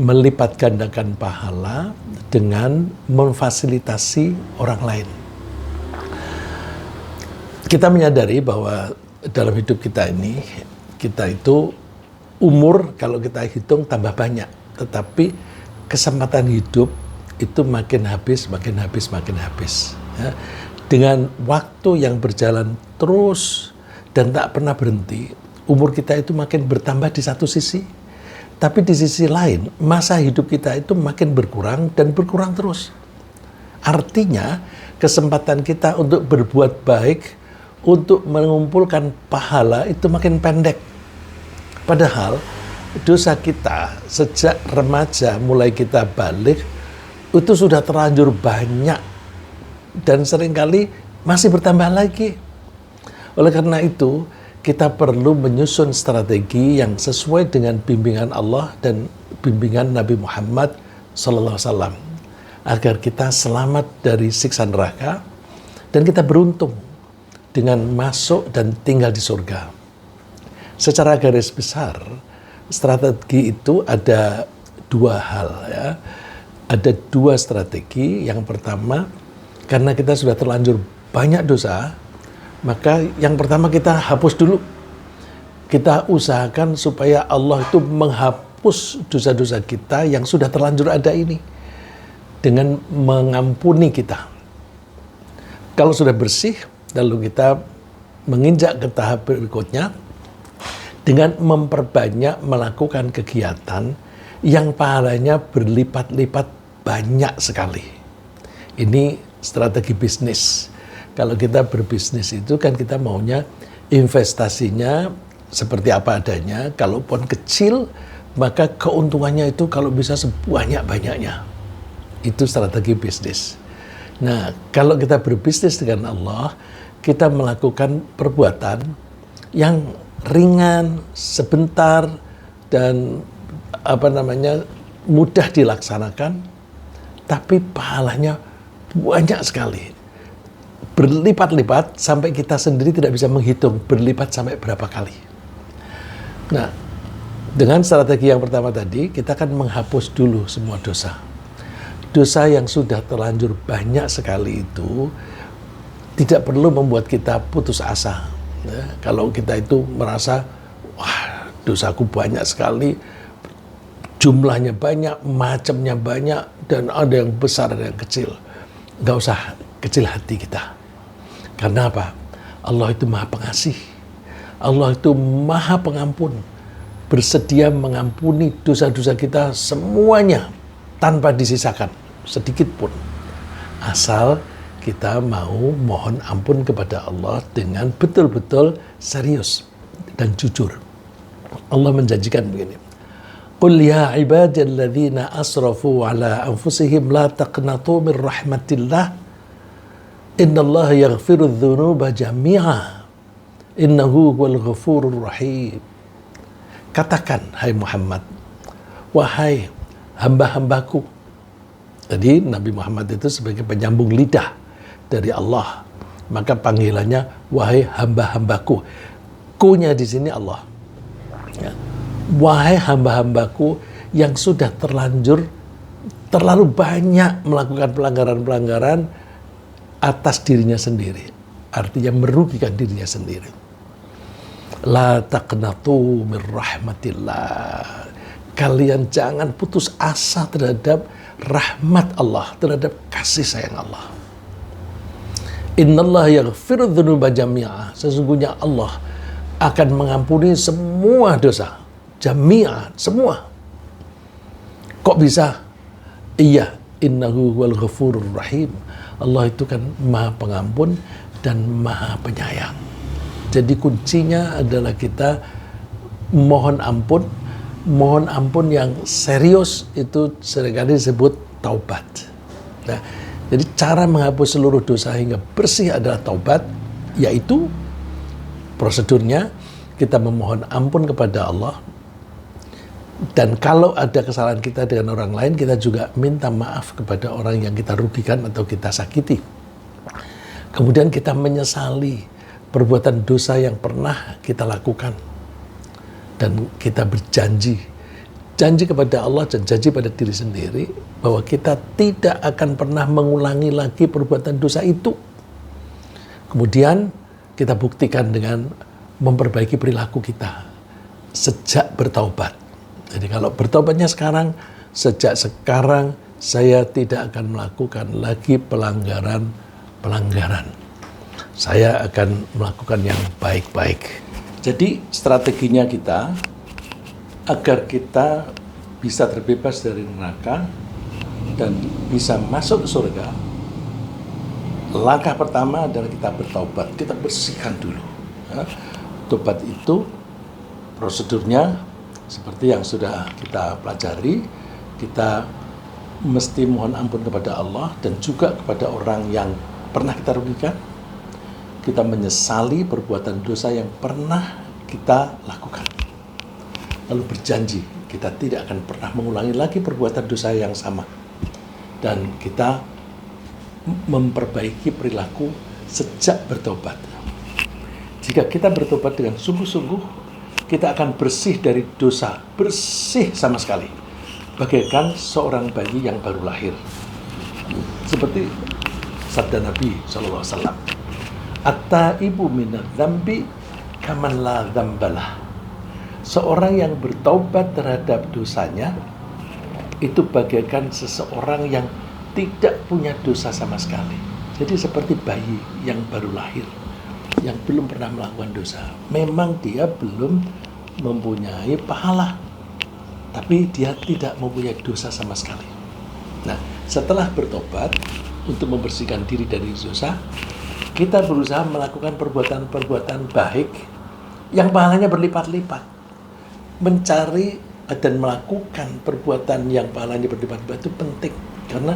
melipat gandakan pahala dengan memfasilitasi orang lain. Kita menyadari bahwa dalam hidup kita ini, kita itu umur kalau kita hitung tambah banyak, tetapi kesempatan hidup itu makin habis, makin habis, makin habis. Ya. Dengan waktu yang berjalan terus dan tak pernah berhenti, umur kita itu makin bertambah di satu sisi, tapi di sisi lain masa hidup kita itu makin berkurang dan berkurang terus. Artinya kesempatan kita untuk berbuat baik, untuk mengumpulkan pahala itu makin pendek. Padahal dosa kita sejak remaja mulai kita balik itu sudah terlanjur banyak dan seringkali masih bertambah lagi. Oleh karena itu kita perlu menyusun strategi yang sesuai dengan bimbingan Allah dan bimbingan Nabi Muhammad SAW agar kita selamat dari siksa neraka dan kita beruntung dengan masuk dan tinggal di surga. Secara garis besar, strategi itu ada dua hal ya. Ada dua strategi. Yang pertama, karena kita sudah terlanjur banyak dosa, maka yang pertama kita hapus dulu. Kita usahakan supaya Allah itu menghapus dosa-dosa kita yang sudah terlanjur ada ini dengan mengampuni kita. Kalau sudah bersih, lalu kita menginjak ke tahap berikutnya dengan memperbanyak melakukan kegiatan yang pahalanya berlipat-lipat banyak sekali. Ini strategi bisnis. Kalau kita berbisnis itu kan kita maunya investasinya seperti apa adanya. Kalaupun kecil, maka keuntungannya itu kalau bisa sebanyak-banyaknya. Itu strategi bisnis. Nah, kalau kita berbisnis dengan Allah, kita melakukan perbuatan yang ringan, sebentar, dan mudah dilaksanakan, tapi pahalanya banyak sekali. Berlipat-lipat sampai kita sendiri tidak bisa menghitung berlipat sampai berapa kali. Nah, dengan strategi yang pertama tadi, kita akan menghapus dulu semua dosa. Dosa yang sudah terlanjur banyak sekali itu tidak perlu membuat kita putus asa. Ya, kalau kita itu merasa, wah dosaku banyak sekali, jumlahnya banyak, macamnya banyak, dan ada yang besar, ada yang kecil. Nggak usah kecil hati kita. Karena apa? Allah itu maha pengasih. Allah itu maha pengampun. Bersedia mengampuni dosa-dosa kita semuanya tanpa disisakan sedikit pun. Asal kita mau mohon ampun kepada Allah dengan betul-betul serius dan jujur. Allah menjanjikan begini. Qul ya ibadiyalladzina asrafu ala anfusihim la taqnatu min rahmatillah. Innallaha yaghfiru dzunuba jami'a. Innahu huwal ghafurur rahim. Katakan, hai Muhammad, wahai hamba-hambaku. Jadi Nabi Muhammad itu sebagai penyambung lidah dari Allah. Maka panggilannya, wahai hamba-hambaku. Ku-nya di sini Allah. Ya. Wahai hamba-hambaku yang sudah terlalu banyak melakukan pelanggaran-pelanggaran atas dirinya sendiri. Artinya merugikan dirinya sendiri. La taqnatu min rahmatillah. Kalian jangan putus asa terhadap rahmat Allah, terhadap kasih sayang Allah. Innallaha yaghfiru dzunuba jami'a. Sesungguhnya Allah akan mengampuni semua dosa. Jami'a, semua. Kok bisa? Iya, innahu huwal ghafurur rahim. Allah itu kan maha pengampun dan maha penyayang. Jadi kuncinya adalah kita mohon ampun yang serius itu seringkali disebut taubat. Nah, jadi cara menghapus seluruh dosa hingga bersih adalah taubat, yaitu prosedurnya kita memohon ampun kepada Allah. Dan kalau ada kesalahan kita dengan orang lain, kita juga minta maaf kepada orang yang kita rugikan atau kita sakiti. Kemudian kita menyesali perbuatan dosa yang pernah kita lakukan. Dan kita berjanji, berjanji kepada Allah dan janji pada diri sendiri bahwa kita tidak akan pernah mengulangi lagi perbuatan dosa itu. Kemudian kita buktikan dengan memperbaiki perilaku kita sejak bertaubat. Jadi kalau bertaubatnya sekarang, sejak sekarang saya tidak akan melakukan lagi pelanggaran. Saya akan melakukan yang baik-baik. Jadi strateginya kita agar kita bisa terbebas dari neraka dan bisa masuk surga. Langkah pertama adalah kita bertaubat, kita bersihkan dulu. Ya. Tobat itu prosedurnya seperti yang sudah kita pelajari, kita mesti mohon ampun kepada Allah dan juga kepada orang yang pernah kita rugikan. Kita menyesali perbuatan dosa yang pernah kita lakukan. Lalu berjanji kita tidak akan pernah mengulangi lagi perbuatan dosa yang sama. Dan kita memperbaiki perilaku sejak bertobat. Jika kita bertobat dengan sungguh-sungguh, kita akan bersih dari dosa, bersih sama sekali. Bagaikan seorang bayi yang baru lahir. Seperti sabda Nabi SAW. At-taibu minadz dzambi kaman la dzambalah. Seorang yang bertaubat terhadap dosanya itu bagaikan seseorang yang tidak punya dosa sama sekali. Jadi seperti bayi yang baru lahir, yang belum pernah melakukan dosa. Memang dia belum mempunyai pahala, tapi dia tidak mempunyai dosa sama sekali. Nah, setelah bertobat untuk membersihkan diri dari dosa, kita berusaha melakukan perbuatan-perbuatan baik yang pahalanya berlipat-lipat. Mencari dan melakukan perbuatan yang pahalanya berlipat-lipat itu penting. Karena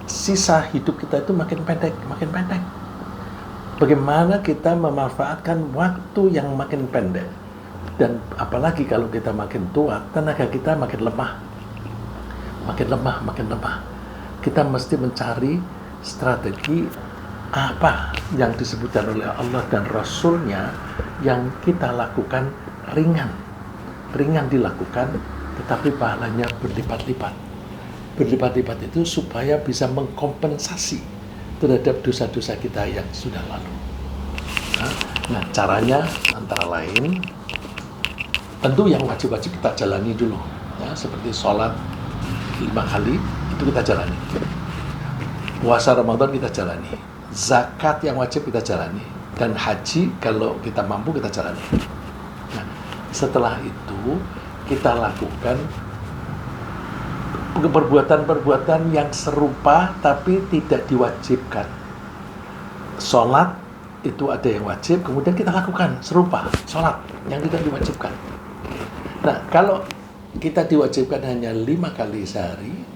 sisa hidup kita itu makin pendek. Bagaimana kita memanfaatkan waktu yang makin pendek. Dan apalagi kalau kita makin tua, tenaga kita makin lemah. Makin lemah. Kita mesti mencari strategi apa yang disebutkan oleh Allah dan Rasulnya yang kita lakukan ringan dilakukan, tetapi pahalanya berlipat-lipat. Berlipat-lipat itu supaya bisa mengkompensasi terhadap dosa-dosa kita yang sudah lalu. Nah, caranya antara lain, tentu yang wajib-wajib kita jalani dulu, ya, seperti sholat 5 kali itu kita jalani. Puasa Ramadan kita jalani. Zakat yang wajib kita jalani. Dan haji kalau kita mampu kita jalani. Nah, setelah itu kita lakukan perbuatan-perbuatan yang serupa tapi tidak diwajibkan. Sholat itu ada yang wajib, kemudian kita lakukan serupa sholat yang tidak diwajibkan. Nah, kalau kita diwajibkan hanya 5 kali sehari,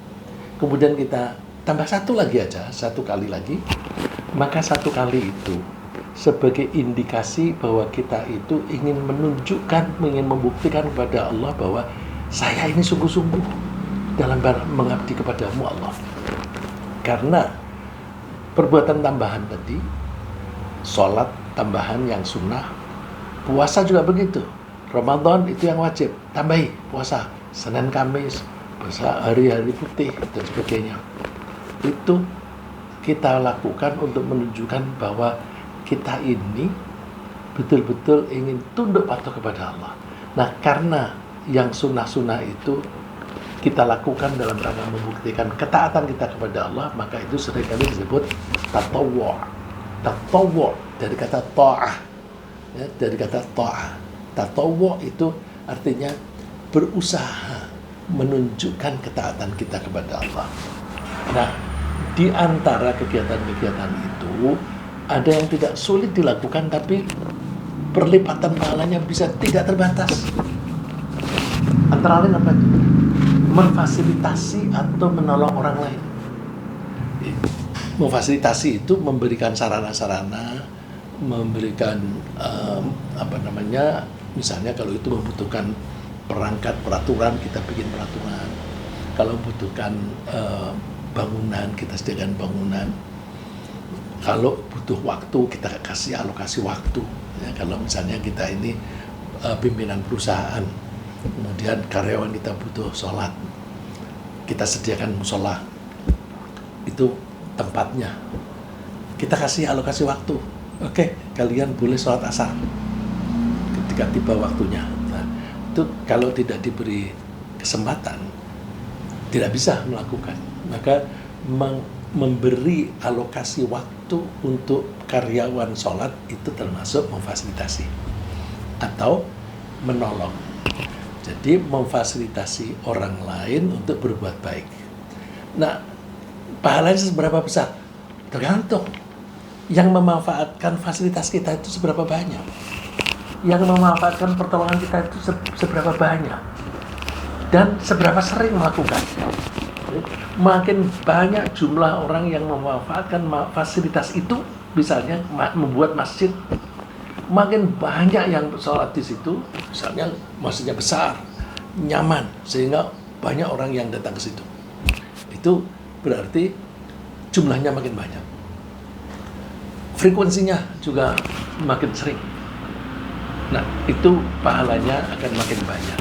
kemudian kita tambah 1 kali lagi, maka 1 kali itu sebagai indikasi bahwa kita itu ingin membuktikan kepada Allah bahwa saya ini sungguh-sungguh dalam mengabdi kepadamu Allah. Karena perbuatan tambahan tadi, sholat tambahan yang sunnah, puasa juga begitu. Ramadan itu yang wajib, tambahi puasa Senin Kamis, puasa hari-hari putih dan sebagainya. Itu kita lakukan untuk menunjukkan bahwa kita ini betul-betul ingin tunduk patuh kepada Allah. Nah, karena yang sunnah-sunnah itu kita lakukan dalam rangka membuktikan ketaatan kita kepada Allah, maka itu seringkali disebut tatawwu'. Tatawwu' dari kata ta'ah. Ya, dari kata ta'ah. Tatawwu' itu artinya berusaha menunjukkan ketaatan kita kepada Allah. Nah, di antara kegiatan-kegiatan itu ada yang tidak sulit dilakukan, tapi perlipatan pahalanya bisa tidak terbatas. Antara lain apa itu? Memfasilitasi atau menolong orang lain. Memfasilitasi itu memberikan sarana-sarana, memberikan misalnya kalau itu membutuhkan perangkat peraturan, kita bikin peraturan. Kalau membutuhkan bangunan, kita sediakan bangunan. Kalau butuh waktu, kita kasih alokasi waktu. Ya, kalau misalnya kita ini pimpinan perusahaan, kemudian karyawan kita butuh sholat, kita sediakan musola, itu tempatnya, kita kasih alokasi waktu. Oke, kalian boleh sholat asar ketika tiba waktunya. Nah, itu kalau tidak diberi kesempatan tidak bisa melakukan. Maka memberi alokasi waktu untuk karyawan sholat itu termasuk memfasilitasi atau menolong. Jadi memfasilitasi orang lain untuk berbuat baik. Nah, pahalanya seberapa besar? Tergantung. Yang memanfaatkan fasilitas kita itu seberapa banyak. Yang memanfaatkan pertolongan kita itu seberapa banyak. Dan seberapa sering melakukan. Makin banyak jumlah orang yang memanfaatkan fasilitas itu, misalnya membuat masjid, makin banyak yang sholat di situ, misalnya masjidnya besar, nyaman, sehingga banyak orang yang datang ke situ. Itu berarti jumlahnya makin banyak. Frekuensinya juga makin sering. Nah, itu pahalanya akan makin banyak.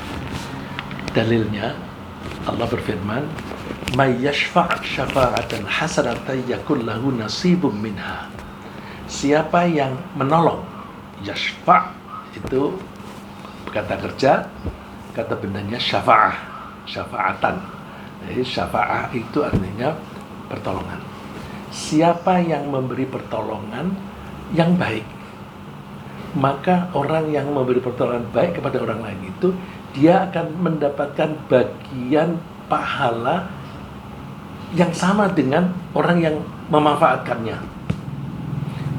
Dalilnya, Allah berfirman, "May yashfa' syafa'atan hasanatan yakul lahu nasibum minha." Siapa yang menolong, yashfa' itu kata kerja, kata bendanya syafa'ah, syafa'atan. Jadi syafa'ah itu artinya pertolongan. Siapa yang memberi pertolongan yang baik, maka orang yang memberi pertolongan baik kepada orang lain itu, dia akan mendapatkan bagian pahala yang sama dengan orang yang memanfaatkannya.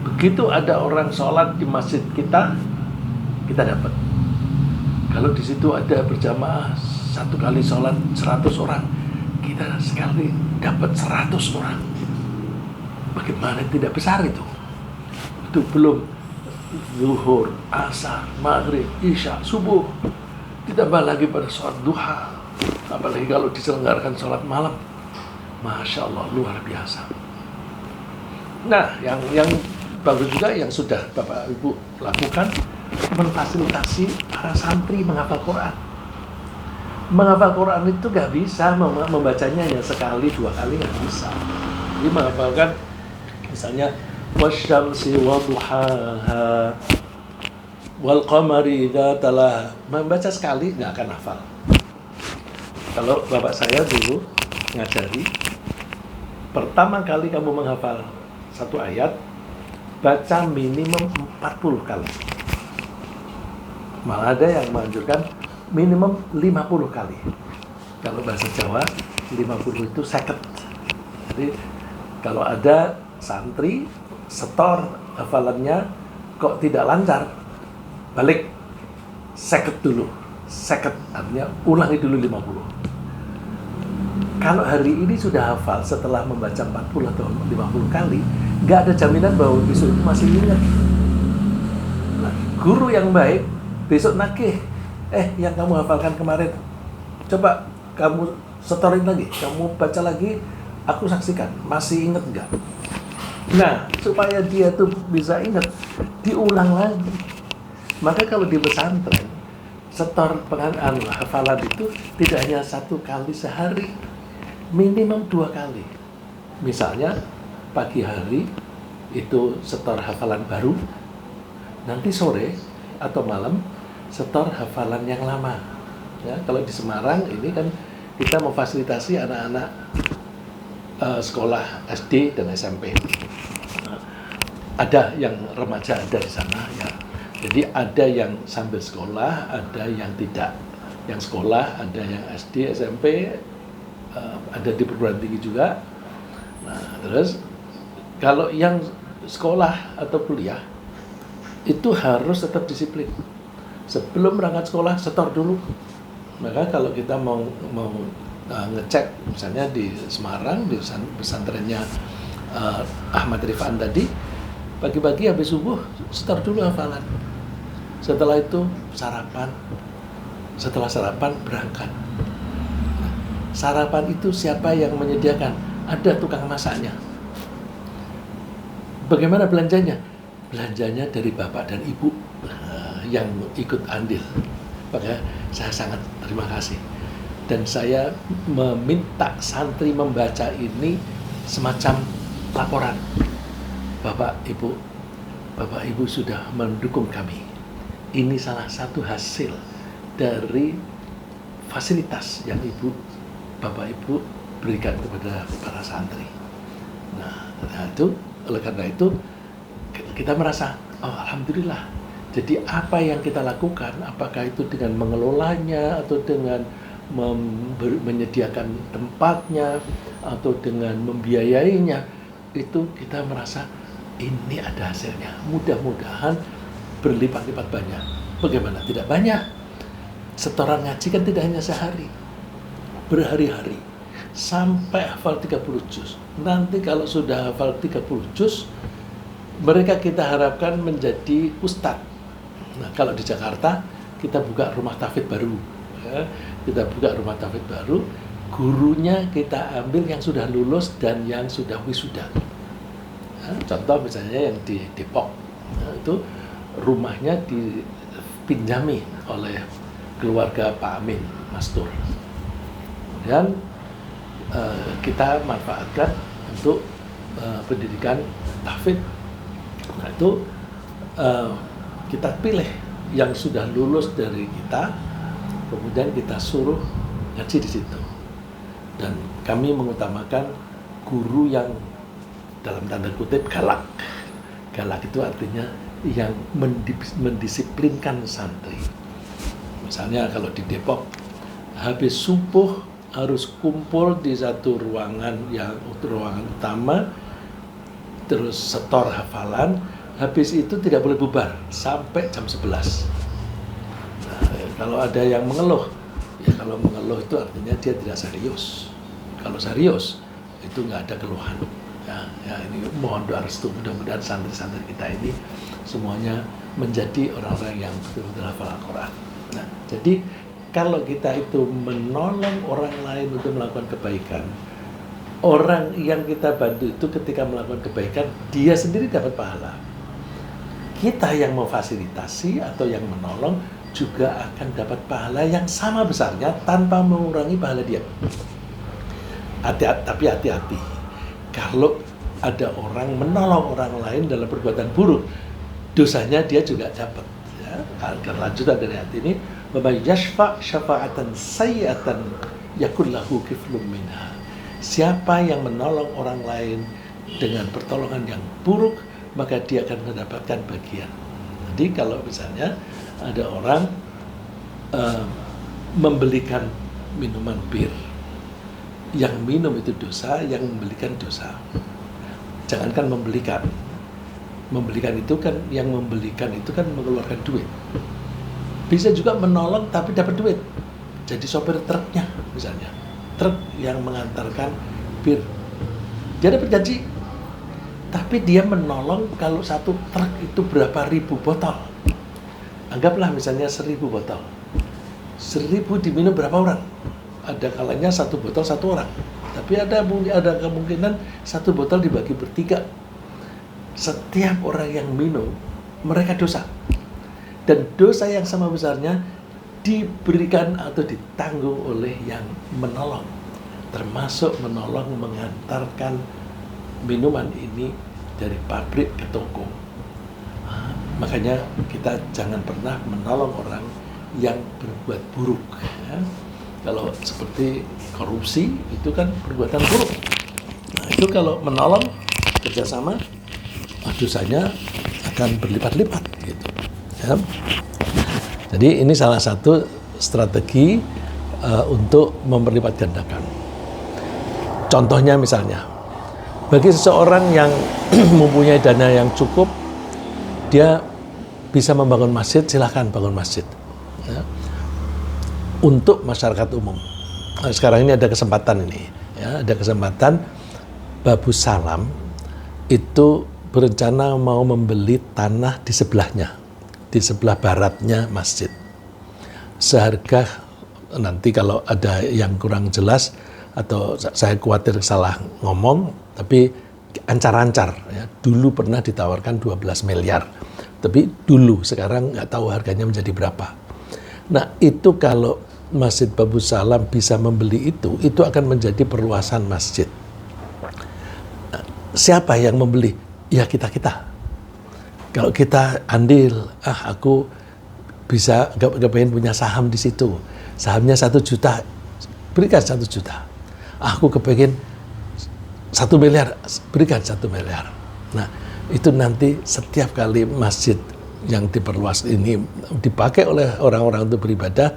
Begitu ada orang sholat di masjid kita dapat. Kalau di situ ada berjamaah satu kali sholat 100 orang, kita sekali dapat 100 orang. Bagaimana tidak besar itu? Itu belum zuhur, asar, maghrib, isya, subuh. Ditambah lagi pada sholat duha. Apalagi kalau diselenggarakan sholat malam. Masya Allah, luar biasa. Nah, yang bagus juga yang sudah Bapak Ibu lakukan, memfasilitasi para santri menghafal Quran. Menghafal Quran itu gak bisa membacanya hanya sekali, 2 kali, gak bisa. Jadi menghafalkan misalnya wasyamsi waduhaha wal qamari idza talaha, membaca sekali nggak akan hafal. Kalau bapak saya dulu ngajari, pertama kali kamu menghafal satu ayat, baca minimum 40 kali. Malah ada yang menganjurkan minimum 50 kali. Kalau bahasa Jawa 50 itu seket. Jadi kalau ada santri setor hafalannya kok tidak lancar, balik seket dulu. Seket artinya ulangi dulu 50. Kalau hari ini sudah hafal setelah membaca 40 atau 50 kali, nggak ada jaminan bahwa besok itu masih ingat. Nah, guru yang baik besok nagih, yang kamu hafalkan kemarin, coba kamu setorin lagi, kamu baca lagi, aku saksikan, masih ingat nggak? Nah, supaya dia tuh bisa ingat, diulang lagi. Maka kalau di pesantren, setor hafalan itu tidak hanya 1 kali sehari, minimum 2 kali. Misalnya, pagi hari itu setor hafalan baru, nanti sore atau malam setor hafalan yang lama. Ya, kalau di Semarang ini kan kita memfasilitasi anak-anak sekolah SD dan SMP. Ada yang remaja ada di sana ya. Jadi ada yang sambil sekolah, ada yang tidak. Yang sekolah, ada yang SD, SMP, ada di perguruan tinggi juga. Nah, terus kalau yang sekolah atau kuliah itu harus tetap disiplin. Sebelum berangkat sekolah setor dulu. Maka kalau kita mau ngecek misalnya di Semarang di pesantrennya Ahmad Rifan tadi, pagi-pagi habis subuh setor dulu hafalan. Setelah itu sarapan. Setelah sarapan berangkat. Nah, sarapan itu siapa yang menyediakan? Ada tukang masaknya. Bagaimana belanjanya? Belanjanya dari bapak dan ibu yang ikut andil. Maka saya sangat terima kasih. Dan saya meminta santri membaca ini semacam laporan. Bapak Ibu sudah mendukung kami. Ini salah satu hasil dari fasilitas yang Bapak Ibu berikan kepada para santri. Nah, oleh karena itu kita merasa, oh alhamdulillah. Jadi apa yang kita lakukan, apakah itu dengan mengelolanya atau dengan menyediakan tempatnya atau dengan membiayainya, itu kita merasa ini ada hasilnya. Mudah-mudahan berlipat-lipat banyak. Bagaimana tidak banyak? Setoran ngaji kan tidak hanya sehari, berhari-hari sampai hafal 30 juz. Nanti kalau sudah hafal 30 juz, mereka kita harapkan menjadi ustadz. Nah, kalau di Jakarta kita buka rumah tahfidz baru, ya. Kita buka rumah tahfidz baru, gurunya kita ambil yang sudah lulus dan yang sudah wisuda. Nah, contoh misalnya yang di Depok, nah, itu rumahnya dipinjami oleh keluarga Pak Amin Mastur. Dan kita manfaatkan untuk pendidikan tahfidz. Nah, itu kita pilih yang sudah lulus dari kita, kemudian kita suruh ngaji di situ. Dan kami mengutamakan guru yang dalam tanda kutip galak. Galak itu artinya yang mendisiplinkan santri. Misalnya kalau di Depok, habis subuh harus kumpul di satu ruangan utama, terus setor hafalan, habis itu tidak boleh bubar sampai jam 11. Nah, kalau ada yang mengeluh, ya kalau mengeluh itu artinya dia tidak serius. Kalau serius, itu nggak ada keluhan. Ya ini mohon doa restu, mudah-mudahan santri-santri kita ini semuanya menjadi orang-orang yang betul-betul hafal Al-Quran. Nah, jadi kalau kita itu menolong orang lain untuk melakukan kebaikan, orang yang kita bantu itu ketika melakukan kebaikan, dia sendiri dapat pahala. Kita yang memfasilitasi atau yang menolong juga akan dapat pahala yang sama besarnya tanpa mengurangi pahala dia. Tapi hati-hati, kalau ada orang menolong orang lain dalam perbuatan buruk, dosanya dia juga dapat. Ya, lanjutan dari hati ini, وَمَنْ يَشْفَعْ شَفَاعَةً سَيِّئَةً يَكُنْ لَهُ كِفْلٌ مِنْهَا. Siapa yang menolong orang lain dengan pertolongan yang buruk, maka dia akan mendapatkan bagian. Jadi kalau misalnya ada orang membelikan minuman bir, yang minum itu dosa, yang membelikan dosa. Jangankan membelikan itu kan, yang membelikan itu kan mengeluarkan duit. Bisa juga menolong tapi dapat duit. Jadi sopir truknya misalnya, truk yang mengantarkan bir, dia dapat gaji, tapi dia menolong kalau satu truk itu berapa ribu botol. Anggaplah misalnya 1000 botol. 1000 diminum berapa orang? Ada kalanya satu botol satu orang. Tapi ada kemungkinan satu botol dibagi bertiga. Setiap orang yang minum, mereka dosa. Dan dosa yang sama besarnya diberikan atau ditanggung oleh yang menolong. Termasuk menolong mengantarkan minuman ini dari pabrik ke toko. Makanya kita jangan pernah menolong orang yang berbuat buruk. Ya. Kalau seperti korupsi itu kan perbuatan buruk. Nah, itu kalau menolong kerjasama, dosanya akan berlipat-lipat gitu. Ya. Jadi ini salah satu strategi untuk memperlipat gandakan. Contohnya misalnya, bagi seseorang yang mempunyai dana yang cukup, dia bisa membangun masjid, silahkan bangun masjid. Ya. Untuk masyarakat umum. Nah, sekarang ini ada kesempatan ini, ya, ada kesempatan Babus Salam itu berencana mau membeli tanah di sebelahnya, di sebelah baratnya masjid. Seharga, nanti kalau ada yang kurang jelas atau saya khawatir salah ngomong, tapi ancar-ancar, ya. Dulu pernah ditawarkan 12 miliar, tapi dulu, sekarang nggak tahu harganya menjadi berapa. Nah, itu kalau Masjid Babus Salam bisa membeli itu akan menjadi perluasan masjid. Siapa yang membeli? Ya kita-kita. Kalau kita andil, aku bisa gak pengen punya saham di situ. Sahamnya 1 juta, berikan 1 juta. Aku kepengen 1 miliar, berikan 1 miliar. Nah, itu nanti setiap kali masjid yang diperluas ini dipakai oleh orang-orang untuk beribadah,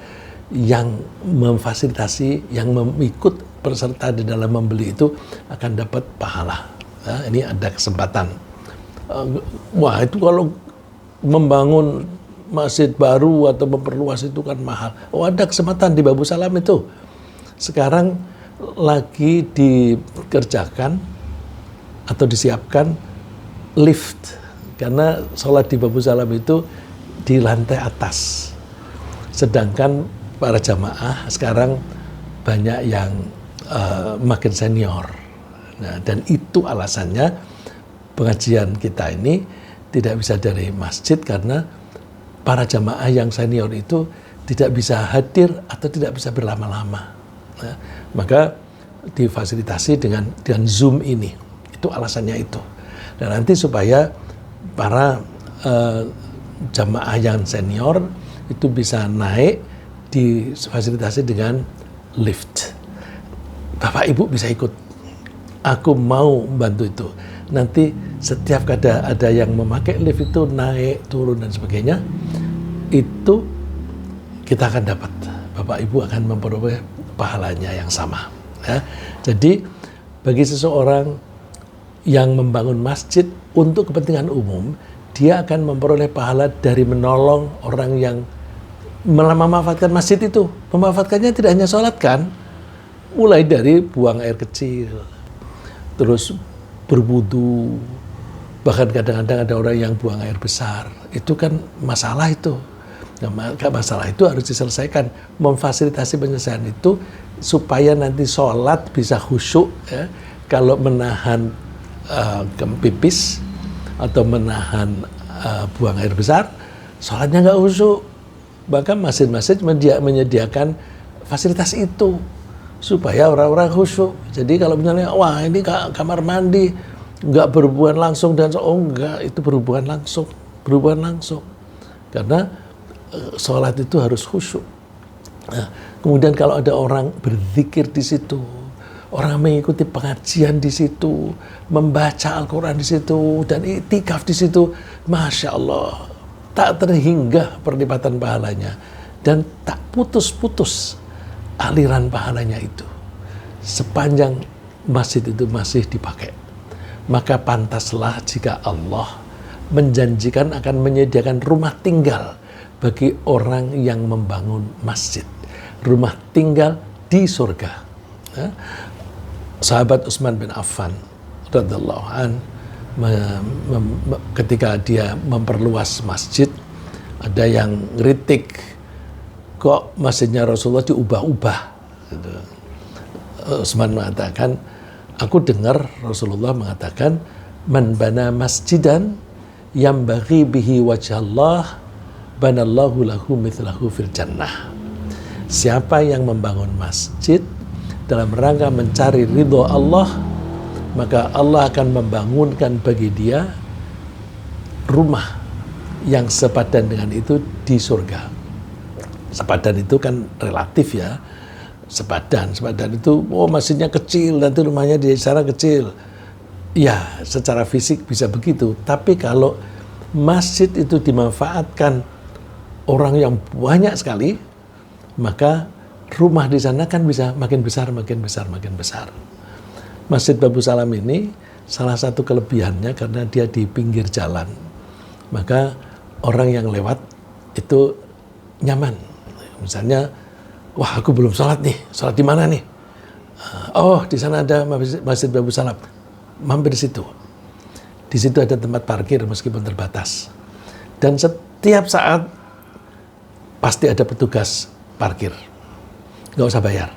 yang memfasilitasi, yang mengikut peserta di dalam membeli itu akan dapat pahala. Nah, ini ada kesempatan. Wah, itu kalau membangun masjid baru atau memperluas itu kan mahal. Oh, ada kesempatan di Babus Salam itu. Sekarang lagi dikerjakan atau disiapkan lift. Karena sholat di Babus Salam itu di lantai atas. Sedangkan para jamaah sekarang banyak yang makin senior. Nah, dan itu alasannya pengajian kita ini tidak bisa dari masjid karena para jamaah yang senior itu tidak bisa hadir atau tidak bisa berlama-lama. Nah, maka difasilitasi dengan Zoom ini. Itu alasannya itu. Dan nanti supaya para jamaah yang senior itu bisa naik, difasilitasi dengan lift. Bapak Ibu bisa ikut. Aku mau bantu itu. Nanti setiap ada yang memakai lift itu naik, turun dan sebagainya, itu kita akan dapat. Bapak Ibu akan memperoleh pahalanya yang sama. Ya. Jadi bagi seseorang yang membangun masjid untuk kepentingan umum, dia akan memperoleh pahala dari menolong orang yang memanfaatkan masjid itu. Memanfaatkannya tidak hanya sholat kan, mulai dari buang air kecil, terus berwudu, bahkan kadang-kadang ada orang yang buang air besar. Itu kan masalah itu. Nah, masalah itu harus diselesaikan. Memfasilitasi penyelesaian itu supaya nanti sholat bisa khusyuk. Ya. Kalau menahan pipis atau menahan buang air besar, sholatnya nggak khusyuk. Bahkan masjid-masjid menyediakan fasilitas itu supaya orang-orang khusyuk. Jadi kalau misalnya, wah ini kamar mandi nggak berhubungan langsung dan enggak, itu berhubungan langsung. Karena sholat itu harus khusyuk. Nah, kemudian kalau ada orang berzikir di situ, orang mengikuti pengajian di situ, membaca Al-Quran di situ, dan iktikaf di situ, Masya Allah, tak terhingga perlipatan pahalanya, dan tak putus-putus aliran pahalanya itu. Sepanjang masjid itu masih dipakai, maka pantaslah jika Allah menjanjikan akan menyediakan rumah tinggal bagi orang yang membangun masjid. Rumah tinggal di surga. Ya. Sahabat Utsman bin Affan radhiyallahu an ketika dia memperluas masjid, ada yang ngeritik, kok masjidnya Rasulullah diubah-ubah. Gitu. Utsman mengatakan, aku dengar Rasulullah mengatakan, man bana masjidan yang bagi bihi wajhallah banallahu lahu mithlahu fil jannah. Siapa yang membangun masjid dalam rangka mencari ridho Allah, maka Allah akan membangunkan bagi dia rumah yang sepadan dengan itu di surga. Sepadan itu kan relatif ya. Sepadan itu, oh masjidnya kecil, nanti rumahnya di sana kecil. Ya, secara fisik bisa begitu. Tapi kalau masjid itu dimanfaatkan orang yang banyak sekali, maka rumah di sana kan bisa makin besar. Masjid Babus Salam ini salah satu kelebihannya karena dia di pinggir jalan, maka orang yang lewat itu nyaman. Misalnya, wah aku belum sholat nih, sholat di mana nih? Oh di sana ada Masjid Babus Salam, mampir di situ. Di situ ada tempat parkir meskipun terbatas, dan setiap saat pasti ada petugas parkir, nggak usah bayar.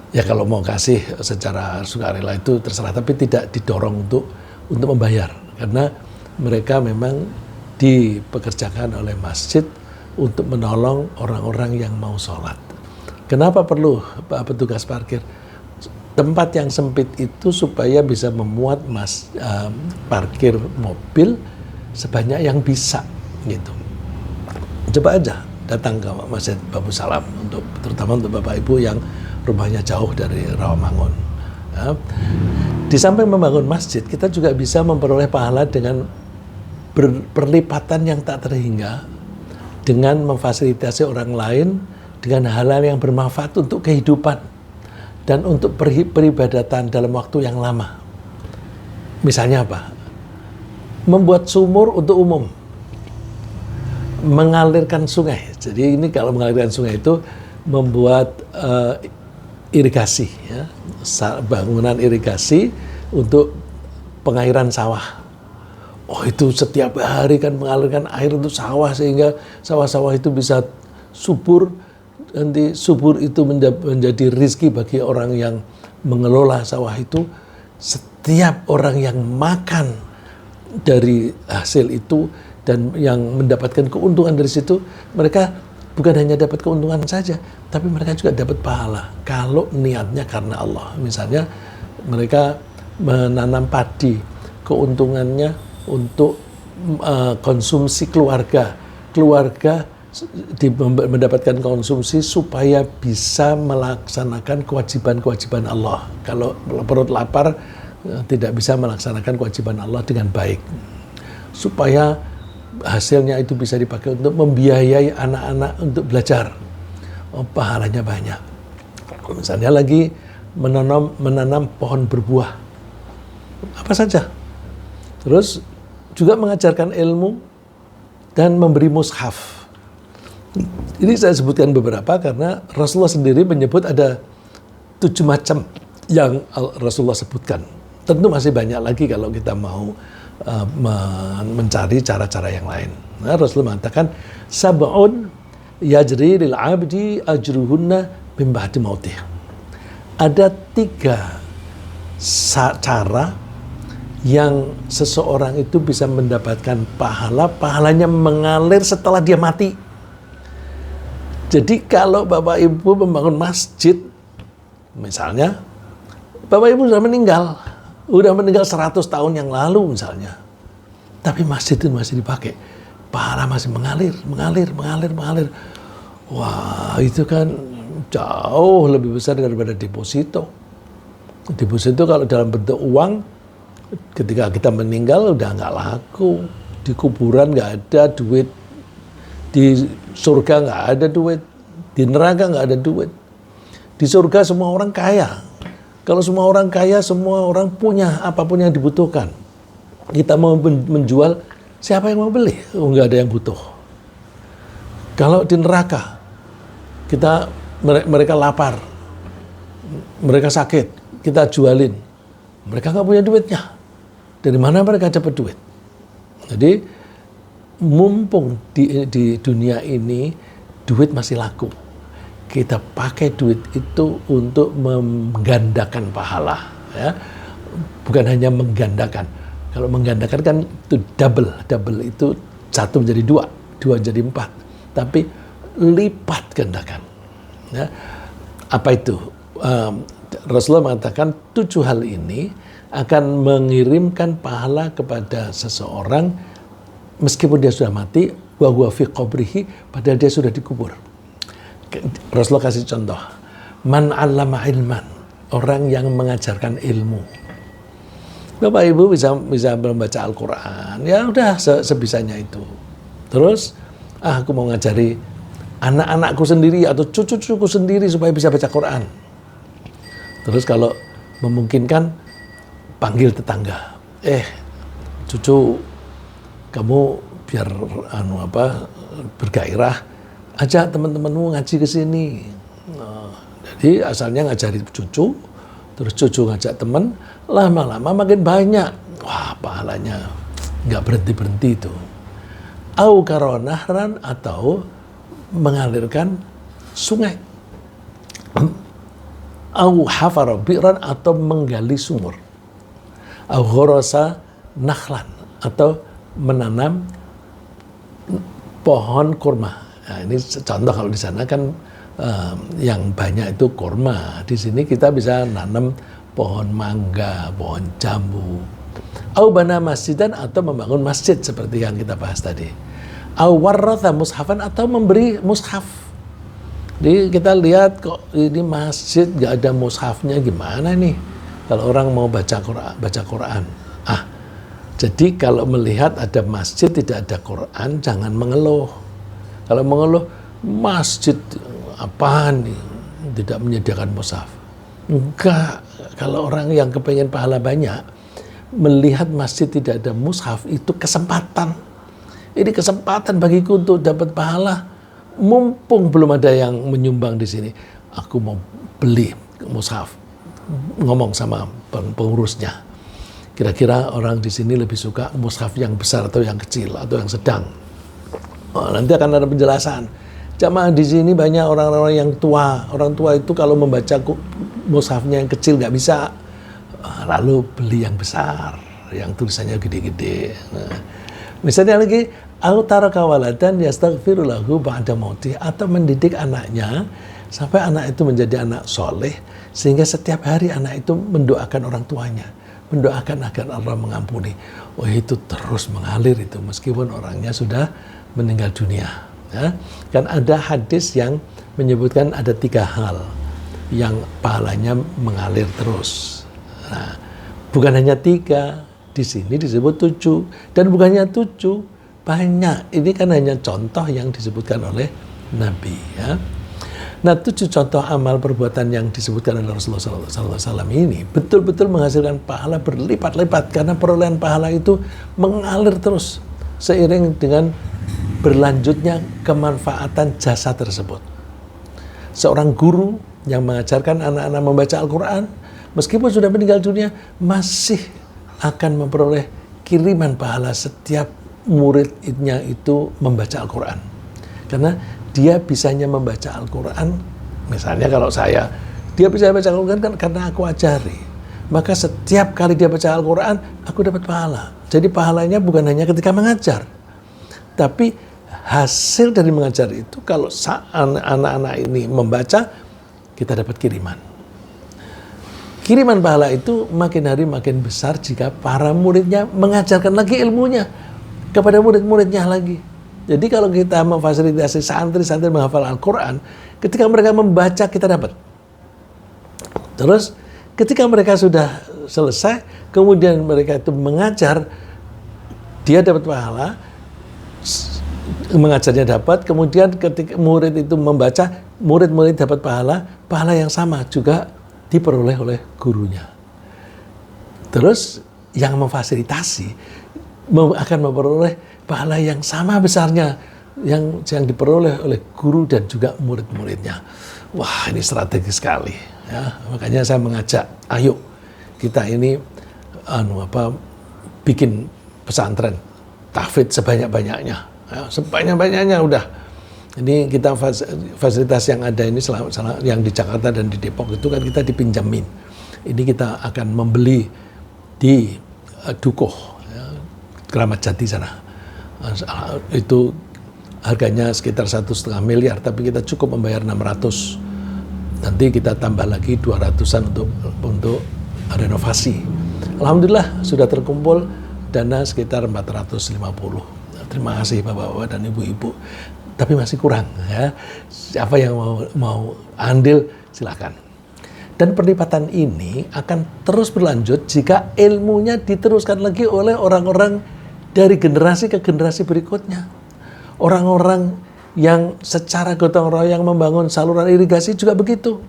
Ya kalau mau kasih secara sukarela itu terserah, tapi tidak didorong untuk membayar, karena mereka memang dipekerjakan oleh masjid untuk menolong orang-orang yang mau sholat. Kenapa perlu petugas parkir? Tempat yang sempit itu supaya bisa memuat parkir mobil sebanyak yang bisa gitu. Coba aja datang ke Masjid Babu Salam, terutama untuk Bapak Ibu yang rumahnya jauh dari Rawamangun. Ya. Di samping membangun masjid, kita juga bisa memperoleh pahala dengan perlipatan yang tak terhingga, dengan memfasilitasi orang lain dengan hal-hal yang bermanfaat untuk kehidupan dan untuk peribadatan dalam waktu yang lama. Misalnya apa? Membuat sumur untuk umum, mengalirkan sungai. Jadi ini kalau mengalirkan sungai itu membuat irigasi, ya, bangunan irigasi untuk pengairan sawah. Oh, itu setiap hari kan mengalirkan air untuk sawah sehingga sawah-sawah itu bisa subur. Nanti subur itu menjadi rizki bagi orang yang mengelola sawah itu. Setiap orang yang makan dari hasil itu dan yang mendapatkan keuntungan dari situ, mereka bukan hanya dapat keuntungan saja, tapi mereka juga dapat pahala kalau niatnya karena Allah. Misalnya mereka menanam padi, keuntungannya untuk konsumsi keluarga mendapatkan konsumsi supaya bisa melaksanakan kewajiban-kewajiban Allah. Kalau perut lapar tidak bisa melaksanakan kewajiban Allah dengan baik, supaya hasilnya itu bisa dipakai untuk membiayai anak-anak untuk belajar. Oh, pahalanya banyak. Misalnya lagi menanam pohon berbuah, apa saja. Terus juga mengajarkan ilmu dan memberi mushaf. Ini saya sebutkan beberapa karena Rasulullah sendiri menyebut ada 7 macam yang Rasulullah sebutkan. Tentu masih banyak lagi kalau kita mau mencari cara-cara yang lain. Nah, Rasulullah mengatakan sab'un yajri lil 'abdi ajruhunna min ba'di mautih. Ada 3 cara yang seseorang itu bisa mendapatkan pahalanya mengalir setelah dia mati. Jadi kalau Bapak Ibu membangun masjid, misalnya Bapak Ibu sudah meninggal 100 tahun yang lalu misalnya, tapi masjid itu masih dipakai, pahala masih mengalir. Wah, itu kan jauh lebih besar daripada deposito. Deposito kalau dalam bentuk uang, ketika kita meninggal udah nggak laku, di kuburan nggak ada duit, di surga nggak ada duit, di neraka nggak ada duit. Di surga semua orang kaya. Kalau semua orang kaya, semua orang punya apapun yang dibutuhkan. Kita mau menjual, siapa yang mau beli? Oh, nggak ada yang butuh. Kalau di neraka, mereka lapar, mereka sakit, kita jualin, mereka nggak punya duitnya. Dari mana mereka dapat duit? Jadi mumpung di dunia ini duit masih laku, kita pakai duit itu untuk menggandakan pahala, ya. Bukan hanya menggandakan. Kalau menggandakan kan itu double itu 1 menjadi 2, 2 menjadi 4, tapi lipat gandakan. Ya. Apa itu? Rasulullah mengatakan 7 hal ini akan mengirimkan pahala kepada seseorang meskipun dia sudah mati, wa huwa fi qabrihi, padahal dia sudah dikubur. Rasulullah kasih contoh, man 'allama ilman, orang yang mengajarkan ilmu. Bapak Ibu bisa membaca Al-Qur'an, ya udah sebisanya itu. Terus aku mau ngajari anak-anakku sendiri atau cucu-cucuku sendiri supaya bisa baca Quran. Terus kalau memungkinkan panggil tetangga, cucu kamu biar bergairah, ajak teman-temanmu ngaji ke sini. Jadi asalnya ngajari cucu, terus cucu ngajak teman, lama-lama makin banyak. Wah, pahalanya nggak berhenti-berhenti itu. Au karonahran, atau mengalirkan sungai. Au hafara bi'ran, atau menggali sumur. Au ghorosa nakhlan, atau menanam pohon kurma. Nah, ini contoh kalau di sana kan yang banyak itu kurma. Di sini kita bisa nanam pohon mangga, pohon jambu. Au bana masjidan, atau membangun masjid seperti yang kita bahas tadi. Au warratha mushafan, atau memberi mushaf. Jadi kita lihat kok ini masjid gak ada mushafnya, gimana nih kalau orang mau baca Quran. Jadi kalau melihat ada masjid tidak ada Quran, jangan mengeluh. Kalau mengeluh, masjid apaan nih tidak menyediakan mushaf. Enggak, kalau orang yang kepengen pahala banyak, melihat masjid tidak ada mushaf itu kesempatan. Ini kesempatan bagiku untuk dapat pahala. Mumpung belum ada yang menyumbang di sini, aku mau beli mushaf. Ngomong sama pengurusnya. Kira-kira orang di sini lebih suka mushaf yang besar atau yang kecil atau yang sedang. Nanti akan ada penjelasan. Jamaah di sini banyak orang-orang yang tua. Orang tua itu kalau membaca mushafnya yang kecil nggak bisa. Lalu beli yang besar, yang tulisannya gede-gede. Misalnya lagi, au taraka waladan yastaghfiru lahu ba'da mautih, atau mendidik anaknya sampai anak itu menjadi anak soleh, sehingga setiap hari anak itu mendoakan orang tuanya, mendoakan agar Allah mengampuni. Oh, itu terus mengalir itu meskipun orangnya sudah meninggal dunia. Ya. Kan ada hadis yang menyebutkan ada 3 hal yang pahalanya mengalir terus. Nah, bukan hanya 3. Di sini disebut 7, dan bukannya 7, banyak. Ini kan hanya contoh yang disebutkan oleh Nabi. Ya. Nah, 7 contoh amal perbuatan yang disebutkan oleh Rasulullah SAW ini betul-betul menghasilkan pahala berlipat-lipat, karena perolehan pahala itu mengalir terus seiring dengan berlanjutnya kemanfaatan jasa tersebut. Seorang guru yang mengajarkan anak-anak membaca Al-Quran, meskipun sudah meninggal dunia, masih akan memperoleh kiriman pahala setiap muridnya itu membaca Al-Quran. Karena dia bisanya membaca Al-Quran, misalnya kalau dia bisa baca Al-Quran kan karena aku ajari. Maka setiap kali dia baca Al-Quran, aku dapat pahala. Jadi pahalanya bukan hanya ketika mengajar, tapi hasil dari mengajar itu kalau anak-anak ini membaca, kita dapat kiriman. Kiriman pahala itu makin hari makin besar jika para muridnya mengajarkan lagi ilmunya kepada murid-muridnya lagi. Jadi kalau kita memfasilitasi santri-santri menghafal Al-Quran, ketika mereka membaca kita dapat. Terus ketika mereka sudah selesai, kemudian mereka itu mengajar, dia dapat pahala, mengajarnya dapat, kemudian ketika murid itu membaca, murid-murid dapat pahala yang sama juga diperoleh oleh gurunya. Terus yang memfasilitasi akan memperoleh pahala yang sama besarnya yang diperoleh oleh guru dan juga murid-muridnya. Wah, ini strategis sekali. Ya, makanya saya mengajak, ayo kita ini bikin pesantren tahfidz sebanyak-banyaknya. Ya, sebanyak-banyaknya udah. Ini kita fasilitas yang ada ini yang di Jakarta dan di Depok itu kan kita dipinjamin. Ini kita akan membeli di Dukuh, ya, Keramat Jati sana. Itu harganya sekitar 1,5 miliar, tapi kita cukup membayar 600. Nanti kita tambah lagi 200-an untuk renovasi. Alhamdulillah sudah terkumpul dana sekitar 450. Terima kasih Bapak-bapak dan Ibu-ibu. Tapi masih kurang, ya. Siapa yang mau andil silakan. Dan perlipatan ini akan terus berlanjut jika ilmunya diteruskan lagi oleh orang-orang dari generasi ke generasi berikutnya. Orang-orang yang secara gotong royong membangun saluran irigasi juga begitu.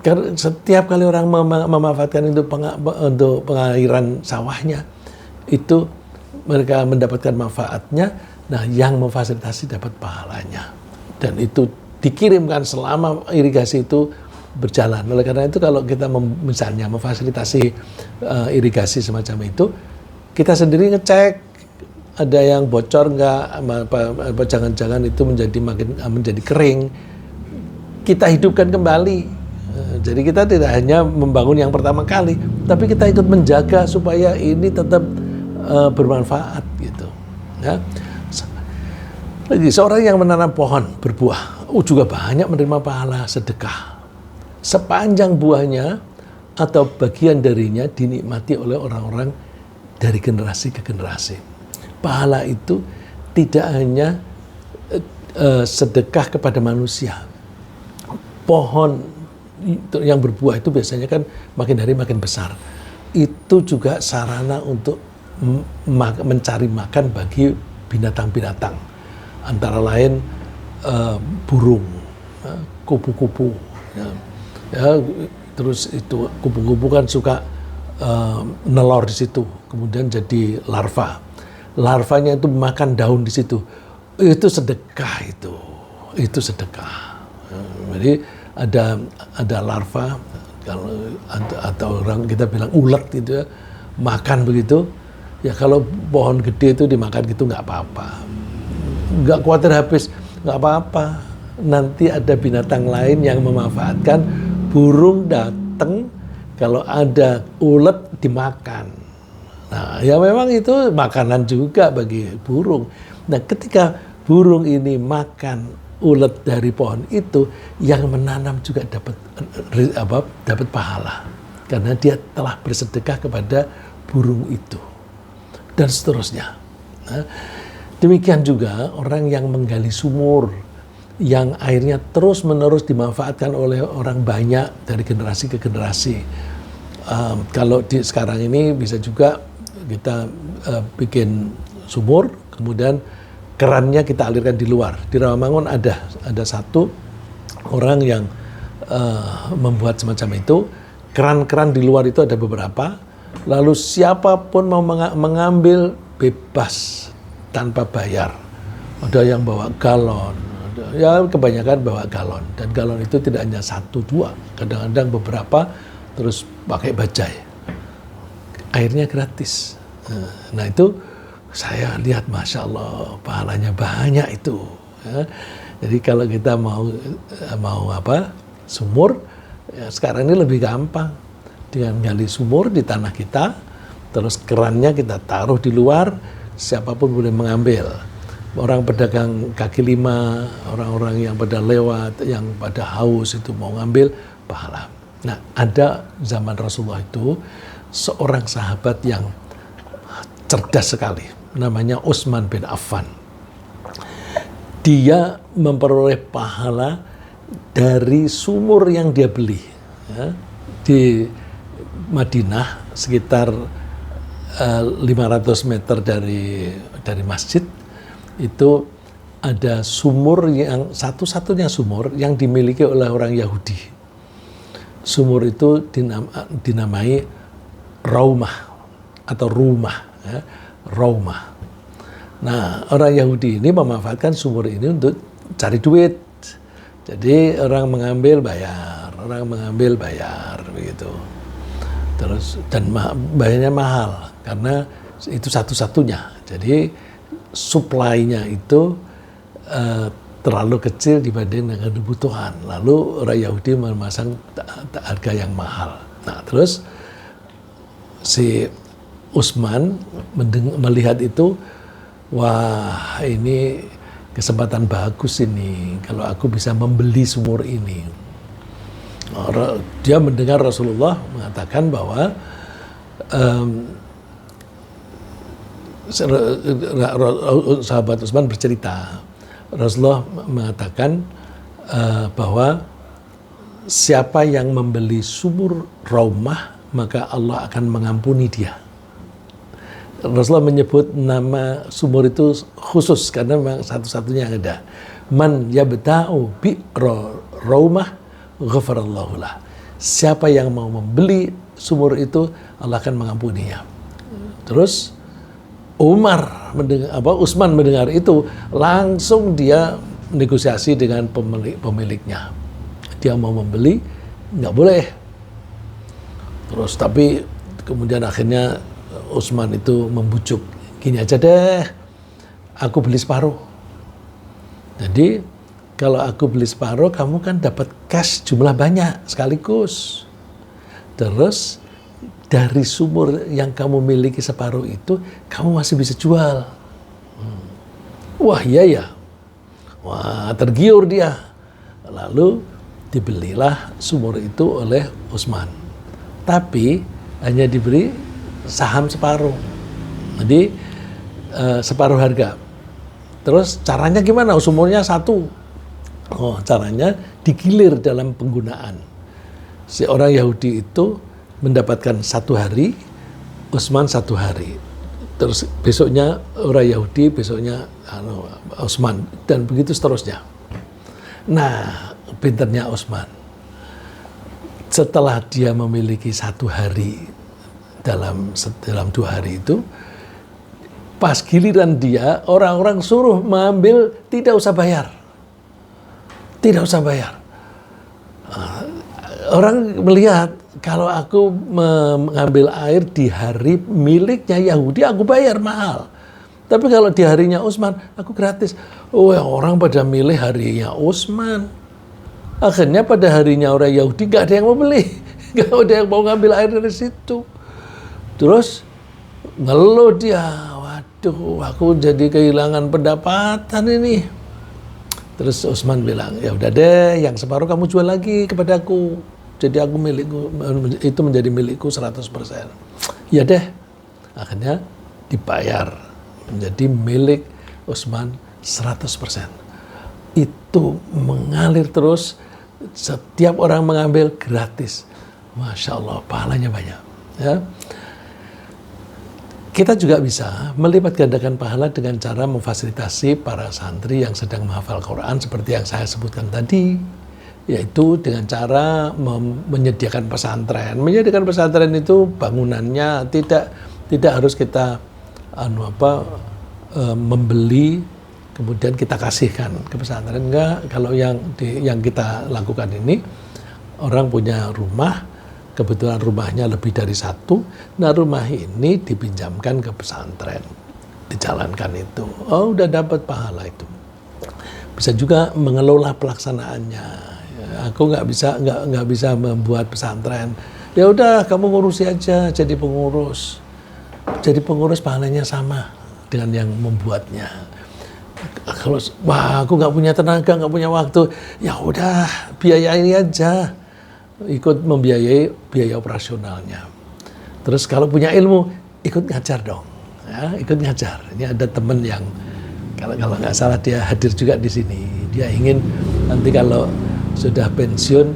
Karena setiap kali orang memanfaatkan itu untuk pengairan sawahnya, itu mereka mendapatkan manfaatnya. Nah, yang memfasilitasi dapat pahalanya. Dan itu dikirimkan selama irigasi itu berjalan. Oleh karena itu kalau kita misalnya memfasilitasi irigasi semacam itu, kita sendiri ngecek ada yang bocor nggak, apa jangan-jangan itu menjadi kering. Kita hidupkan kembali. Jadi kita tidak hanya membangun yang pertama kali, tapi kita ikut menjaga supaya ini tetap bermanfaat gitu. Ya. Lagi seorang yang menanam pohon berbuah, juga banyak menerima pahala sedekah. Sepanjang buahnya atau bagian darinya dinikmati oleh orang-orang dari generasi ke generasi. Pahala itu tidak hanya sedekah kepada manusia. Pohon yang berbuah itu biasanya kan makin hari makin besar. Itu juga sarana untuk mencari makan bagi binatang-binatang. Antara lain burung, kupu-kupu. Terus itu kupu-kupu kan suka nelor di situ, kemudian jadi larva. Larvanya itu makan daun di situ. Itu sedekah itu sedekah. Jadi ada larva atau orang kita bilang ulet gitu ya, makan begitu. Ya kalau pohon gede itu dimakan gitu nggak apa-apa, nggak khawatir habis, nggak apa-apa. Nanti ada binatang lain yang memanfaatkan. Burung datang, kalau ada ulet dimakan. Nah, ya memang itu makanan juga bagi burung. Nah, ketika burung ini makan ulet dari pohon itu, yang menanam juga dapat pahala karena dia telah bersedekah kepada burung itu dan seterusnya. Nah, demikian juga orang yang menggali sumur yang airnya terus-menerus dimanfaatkan oleh orang banyak dari generasi ke generasi. Kalau sekarang ini bisa juga kita bikin sumur, kemudian kerannya kita alirkan di luar. Di Rawamangun ada satu orang yang membuat semacam itu. Keran-keran di luar itu ada beberapa. Lalu siapapun mau mengambil bebas tanpa bayar. Ada yang bawa galon. Ya kebanyakan bawa galon. Dan galon itu tidak hanya 1, 2. Kadang-kadang beberapa terus pakai bajai. Airnya gratis. Nah itu saya lihat Masya Allah pahalanya banyak itu. Ya. Jadi kalau kita mau sumur, ya sekarang ini lebih gampang. Dengan gali sumur di tanah kita, terus kerannya kita taruh di luar, siapapun boleh mengambil. Orang pedagang kaki lima, orang-orang yang pada lewat, yang pada haus itu mau ngambil, pahala. Nah, ada zaman Rasulullah itu seorang sahabat yang cerdas sekali, namanya Utsman bin Affan. Dia memperoleh pahala dari sumur yang dia beli ya, di Madinah sekitar 500 meter dari masjid. Itu ada sumur yang satu-satunya sumur yang dimiliki oleh orang Yahudi. Sumur itu dinamai Raumah atau rumah, ya, Raumah. Nah, orang Yahudi ini memanfaatkan sumur ini untuk cari duit. Jadi orang mengambil bayar begitu. Terus dan bayarnya mahal karena itu satu-satunya. Jadi supply-nya itu terlalu kecil dibanding dengan kebutuhan. Lalu orang Yahudi memasang harga yang mahal. Nah, terus si Utsman melihat itu, wah ini kesempatan bagus ini kalau aku bisa membeli sumur ini. Dia mendengar Rasulullah mengatakan bahwa sahabat Utsman bercerita, Rasulullah mengatakan bahwa siapa yang membeli sumur Raumah maka Allah akan mengampuni dia. Rasulullah menyebut nama sumur itu khusus karena memang satu-satunya yang ada. Man yabta'u bi Raumah ghafarallahu lah. Siapa yang mau membeli sumur itu Allah akan mengampuninya. Terus Utsman mendengar itu, langsung dia negosiasi dengan pemiliknya. Dia mau membeli, nggak boleh. Terus tapi kemudian akhirnya Utsman itu membujuk, gini aja deh, aku beli separuh. Jadi kalau aku beli separuh, kamu kan dapat cash jumlah banyak sekaligus. Terus dari sumur yang kamu miliki separuh itu, kamu masih bisa jual. Wah iya ya, Wah, tergiur dia. Lalu dibelilah sumur itu oleh Utsman. Tapi hanya diberi saham separuh. Jadi separuh harga. Terus caranya gimana? Sumurnya satu. Oh, caranya digilir dalam penggunaan. Si orang Yahudi itu mendapatkan 1 hari, Utsman 1 hari. Terus besoknya orang Yahudi, besoknya Utsman, dan begitu seterusnya. Nah, pinternya Utsman. Setelah dia memiliki 1 hari dalam 2 hari itu, pas giliran dia, orang-orang suruh mengambil, tidak usah bayar. Tidak usah bayar. Orang melihat, kalau aku mengambil air di hari miliknya Yahudi, aku bayar mahal. Tapi kalau di harinya Utsman, aku gratis. Oh, orang pada milih harinya Utsman. Akhirnya pada harinya orang Yahudi gak ada yang mau beli. Gak ada yang mau ngambil air dari situ. Terus ngeluh dia. Waduh, aku jadi kehilangan pendapatan ini. Terus Utsman bilang, ya udah deh, yang separuh kamu jual lagi kepadaku. Jadi aku milikku, itu menjadi milikku 100%. Ya deh, akhirnya dibayar menjadi milik Utsman 100%. Itu mengalir terus, setiap orang mengambil gratis. Masya Allah, pahalanya banyak. Ya. Kita juga bisa melipat gandakan pahala dengan cara memfasilitasi para santri yang sedang menghafal Quran seperti yang saya sebutkan tadi, yaitu dengan cara menyediakan pesantren. Menyediakan pesantren itu bangunannya tidak harus kita membeli kemudian kita kasihkan ke pesantren. Enggak, kalau yang kita lakukan ini, orang punya rumah, kebetulan rumahnya lebih dari 1, nah rumah ini dipinjamkan ke pesantren, dijalankan itu. Oh, udah dapat pahala itu. Bisa juga mengelola pelaksanaannya. Aku nggak bisa membuat pesantren. Ya udah, kamu ngurusi aja, jadi pengurus. Jadi pengurus pahalanya sama dengan yang membuatnya. Kalau wah, aku nggak punya tenaga, nggak punya waktu, ya udah biayain aja. Ikut membiayai biaya operasionalnya. Terus kalau punya ilmu, ikut ngajar dong. Ya, ikut ngajar. Ini ada teman yang kalau nggak salah dia hadir juga di sini. Dia ingin nanti kalau sudah pensiun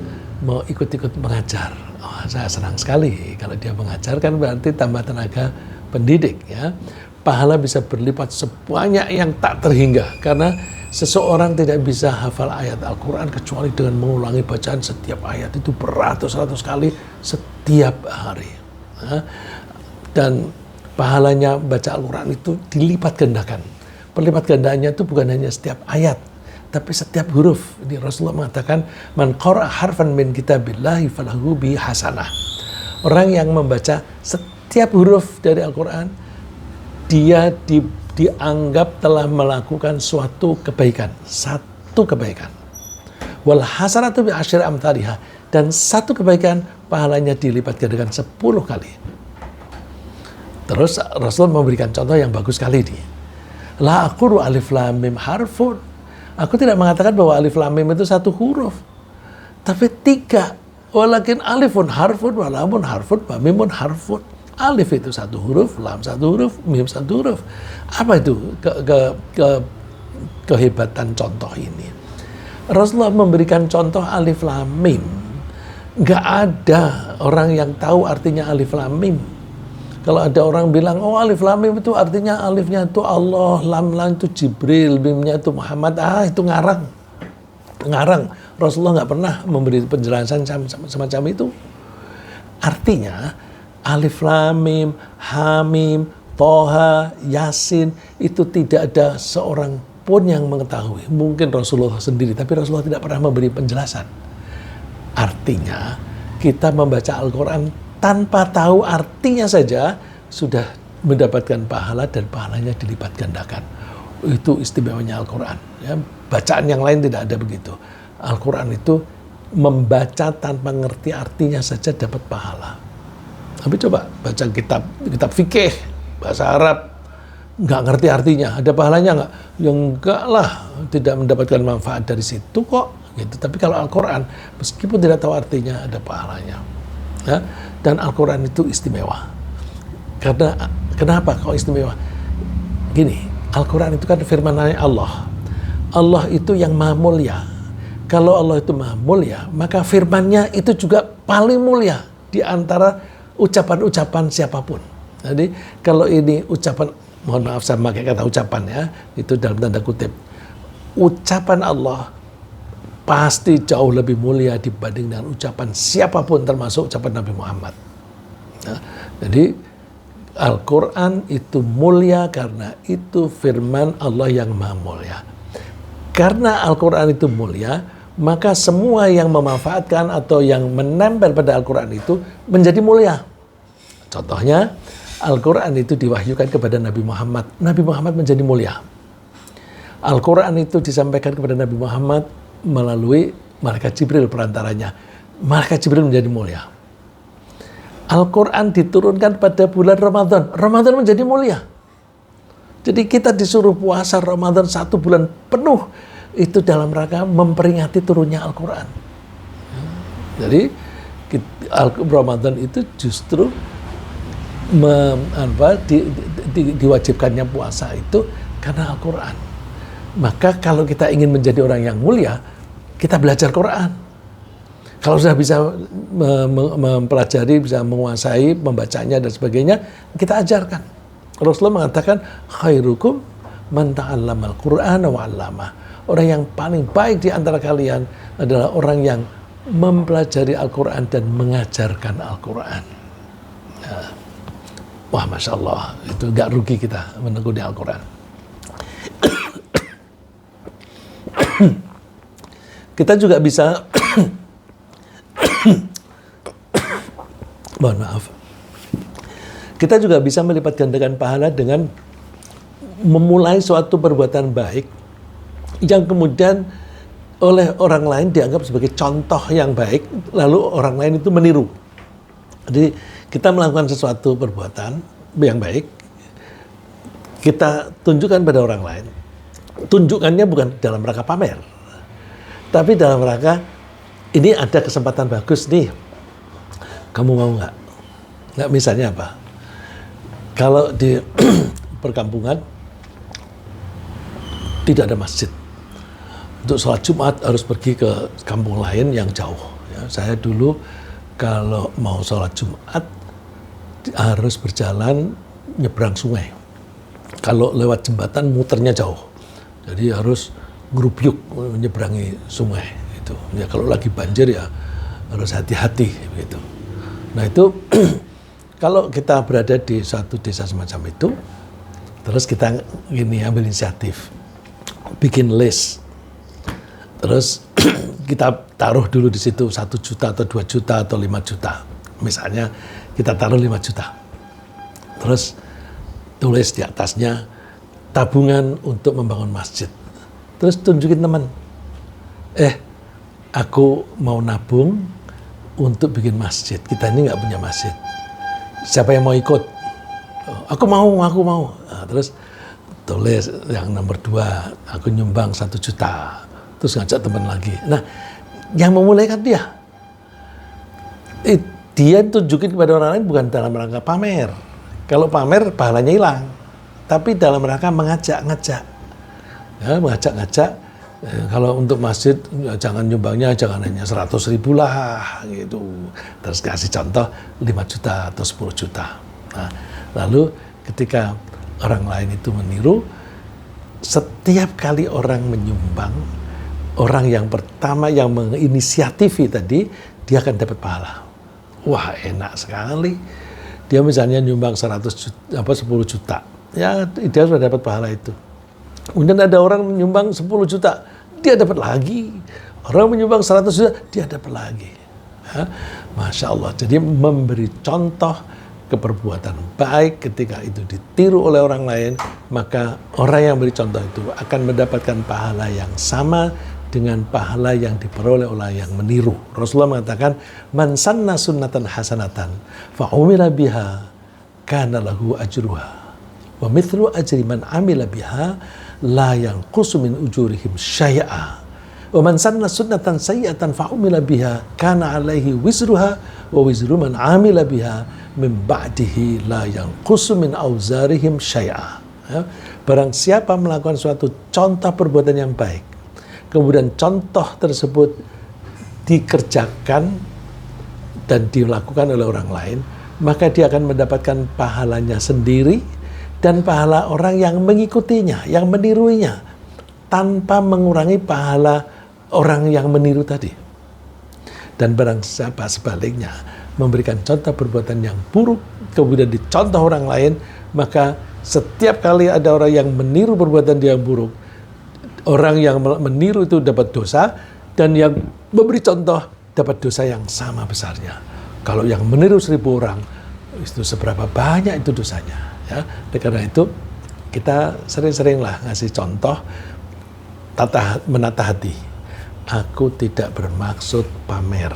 mau ikut-ikut mengajar. Oh, saya senang sekali kalau dia mengajar, kan berarti tambah tenaga pendidik, ya. Pahala bisa berlipat sebanyak yang tak terhingga, karena seseorang tidak bisa hafal ayat Al-Quran kecuali dengan mengulangi bacaan setiap ayat itu beratus-ratus kali setiap hari. Dan pahalanya baca Al-Quran itu dilipat gandakan. Perlipat gandaannya itu bukan hanya setiap ayat, tapi setiap huruf. Ini Rasulullah mengatakan, man qara'a harfan min kitabillahi falahu bi hasanah. Orang yang membaca setiap huruf dari Al-Quran, dia dianggap telah melakukan suatu kebaikan, satu kebaikan. Wal hasanatu bi asyri amthaliha, dan satu kebaikan pahalanya dilipat gandakan 10 kali. Terus Rasul memberikan contoh yang bagus sekali ini. La aqulu alif lam mim harfun. Aku tidak mengatakan bahwa alif lam mim itu 1 huruf, tapi 3. Walakin alifun harfun, wa lamun harfun, wa mimun harfun. Alif itu 1 huruf, lam 1 huruf, mim 1 huruf. Apa itu kehebatan contoh ini? Rasulullah memberikan contoh alif lam mim. Nggak ada orang yang tahu artinya alif lam mim. Kalau ada orang bilang, oh alif lam mim itu artinya alifnya itu Allah, lam itu Jibril, mimnya itu Muhammad, itu ngarang. Ngarang. Rasulullah nggak pernah memberi penjelasan semacam itu. Artinya, alif lam mim, ha mim, toha, yasin, itu tidak ada seorang pun yang mengetahui. Mungkin Rasulullah sendiri, tapi Rasulullah tidak pernah memberi penjelasan. Artinya, kita membaca Al-Quran tanpa tahu artinya saja sudah mendapatkan pahala, dan pahalanya dilipat gandakan. Itu istimewanya Al-Quran. Ya, bacaan yang lain tidak ada begitu. Al-Quran itu membaca tanpa ngerti artinya saja dapat pahala. Tapi coba baca kitab fikih bahasa Arab, nggak ngerti artinya, ada pahalanya nggak? Ya enggak lah, tidak mendapatkan manfaat dari situ kok. Gitu. Tapi kalau Al-Quran, meskipun tidak tahu artinya, ada pahalanya. Ya? Dan Al-Quran itu istimewa. Karena kenapa kok istimewa? Gini, Al-Quran itu kan firman Allah. Allah itu yang maha mulia. Kalau Allah itu maha mulia, maka firman-Nya itu juga paling mulia di antara ucapan-ucapan siapapun. Jadi kalau ini ucapan, mohon maaf saya pakai kata ucapan ya, itu dalam tanda kutip. Ucapan Allah pasti jauh lebih mulia dibanding dengan ucapan siapapun, termasuk ucapan Nabi Muhammad. Nah, jadi Al-Quran itu mulia karena itu firman Allah yang maha mulia. Karena Al-Quran itu mulia, maka semua yang memanfaatkan atau yang menempel pada Al-Quran itu menjadi mulia. Contohnya, Al-Quran itu diwahyukan kepada Nabi Muhammad. Nabi Muhammad menjadi mulia. Al-Quran itu disampaikan kepada Nabi Muhammad melalui Malaikat Jibril perantaranya. Malaikat Jibril menjadi mulia. Al-Quran diturunkan pada bulan Ramadan. Ramadan menjadi mulia. Jadi kita disuruh puasa Ramadan 1 bulan penuh. Itu dalam rangka memperingati turunnya Al-Quran. Jadi Ramadan itu justru diwajibkannya puasa itu karena Al-Quran. Maka kalau kita ingin menjadi orang yang mulia, kita belajar Quran. Kalau sudah bisa mempelajari, bisa menguasai, membacanya dan sebagainya, kita ajarkan. Rasulullah mengatakan, khairukum man ta'allamal Qur'ana wa 'allamah. Orang yang paling baik di antara kalian adalah orang yang mempelajari Al-Quran dan mengajarkan Al-Quran. Nah, wah, Masya Allah, itu nggak rugi kita menekuni Al-Quran. Kita juga bisa, mohon maaf, kita juga bisa melipat gandakan pahala dengan memulai suatu perbuatan baik yang kemudian oleh orang lain dianggap sebagai contoh yang baik, lalu orang lain itu meniru. Jadi kita melakukan sesuatu perbuatan yang baik, kita tunjukkan pada orang lain. Tunjukkannya bukan dalam rangka pamer, tapi dalam rangka ini ada kesempatan bagus nih, kamu mau nggak? Nggak, misalnya apa? Kalau di perkampungan tidak ada masjid. Untuk sholat Jumat harus pergi ke kampung lain yang jauh. Ya, saya dulu kalau mau sholat Jumat harus berjalan nyebrang sungai. Kalau lewat jembatan muternya jauh. Jadi harus ngerubyuk menyeberangi sungai. Itu. Ya, kalau lagi banjir ya harus hati-hati. Gitu. Nah itu kalau kita berada di satu desa semacam itu, terus kita ini ambil inisiatif, bikin list. Terus kita taruh dulu di situ 1 juta atau 2 juta atau 5 juta. Misalnya kita taruh 5 juta. Terus tulis di atasnya tabungan untuk membangun masjid. Terus tunjukin teman. Aku mau nabung untuk bikin masjid. Kita ini nggak punya masjid. Siapa yang mau ikut? Aku mau. Nah, terus tulis yang nomor 2, aku nyumbang 1 juta. Terus ngajak teman lagi. Nah, yang memulai kan dia. Dia tunjukin kepada orang lain bukan dalam rangka pamer. Kalau pamer, pahalanya hilang. Tapi dalam rangka mengajak-ngajak. Ya, mengajak-ngajak. Kalau untuk masjid, ya jangan nyumbangnya, jangan hanya 100.000 lah. Gitu. Terus kasih contoh 5 juta atau 10 juta. Nah, lalu ketika orang lain itu meniru, setiap kali orang menyumbang, orang yang pertama yang menginisiatifi tadi, dia akan dapat pahala. Wah, enak sekali. Dia misalnya nyumbang 10 juta. Ya, dia sudah dapat pahala itu. Kemudian ada orang menyumbang 10 juta, dia dapat lagi. Orang menyumbang 100 juta, dia dapat lagi. Ya, Masya Allah. Jadi memberi contoh keperbuatan baik ketika itu ditiru oleh orang lain, maka orang yang beri contoh itu akan mendapatkan pahala yang sama dengan pahala yang diperoleh oleh yang meniru. Rasulullah mengatakan, man sanna sunnatan hasanatan fa umila biha kana lahu ajruha Wa mithlu ajri man amila biha la yanqusu min ujurihim syai'a. Wa man sanna sunnatan sayyi'atan fa umila biha kana 'alaihi wizruha wa wizru man amila biha min ba'dihi la yanqusu min auzarihim syai'a. Ya. Barang siapa melakukan suatu contoh perbuatan yang baik, kemudian contoh tersebut dikerjakan dan dilakukan oleh orang lain, maka dia akan mendapatkan pahalanya sendiri dan pahala orang yang mengikutinya, yang meniruinya, tanpa mengurangi pahala orang yang meniru tadi. Dan barang siapa sebaliknya memberikan contoh perbuatan yang buruk, kemudian dicontoh orang lain, maka setiap kali ada orang yang meniru perbuatan dia yang buruk, orang yang meniru itu dapat dosa, dan yang memberi contoh dapat dosa yang sama besarnya. Kalau yang meniru 1000 orang, itu seberapa banyak itu dosanya. Ya, karena itu kita sering-seringlah ngasih contoh, menata hati. Aku tidak bermaksud pamer,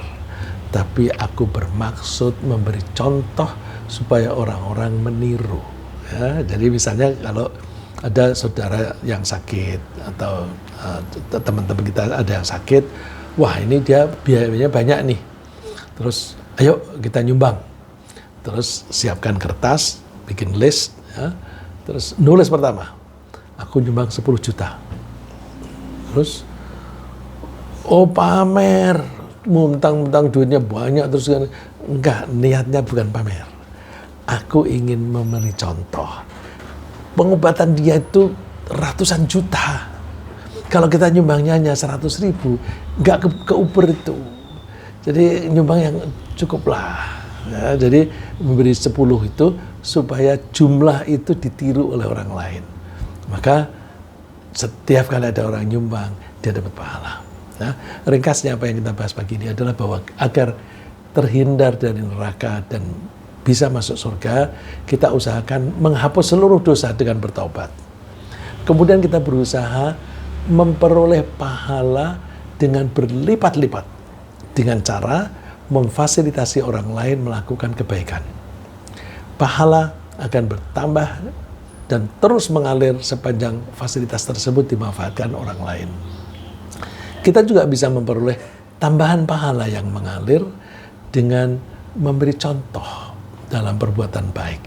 tapi aku bermaksud memberi contoh supaya orang-orang meniru. Ya, jadi misalnya kalau ada saudara yang sakit atau teman-teman kita ada yang sakit, wah ini dia biayanya banyak nih. Terus ayo kita nyumbang. Terus siapkan kertas, bikin list, ya. Terus nulis pertama, aku nyumbang 10 juta. Terus, oh pamer, mentang-mentang duitnya banyak, terus kan, enggak, niatnya bukan pamer. Aku ingin memberi contoh. Pengobatan dia itu ratusan juta. Kalau kita nyumbangnya hanya 100.000, enggak keuber itu. Jadi nyumbang yang cukuplah. Ya, jadi memberi 10 itu supaya jumlah itu ditiru oleh orang lain. Maka setiap kali ada orang nyumbang, dia dapat pahala. Nah, ringkasnya apa yang kita bahas pagi ini adalah bahwa agar terhindar dari neraka dan bisa masuk surga, kita usahakan menghapus seluruh dosa dengan bertaubat. Kemudian kita berusaha memperoleh pahala dengan berlipat-lipat dengan cara memfasilitasi orang lain melakukan kebaikan. Pahala akan bertambah dan terus mengalir sepanjang fasilitas tersebut dimanfaatkan orang lain. Kita juga bisa memperoleh tambahan pahala yang mengalir dengan memberi contoh dalam perbuatan baik.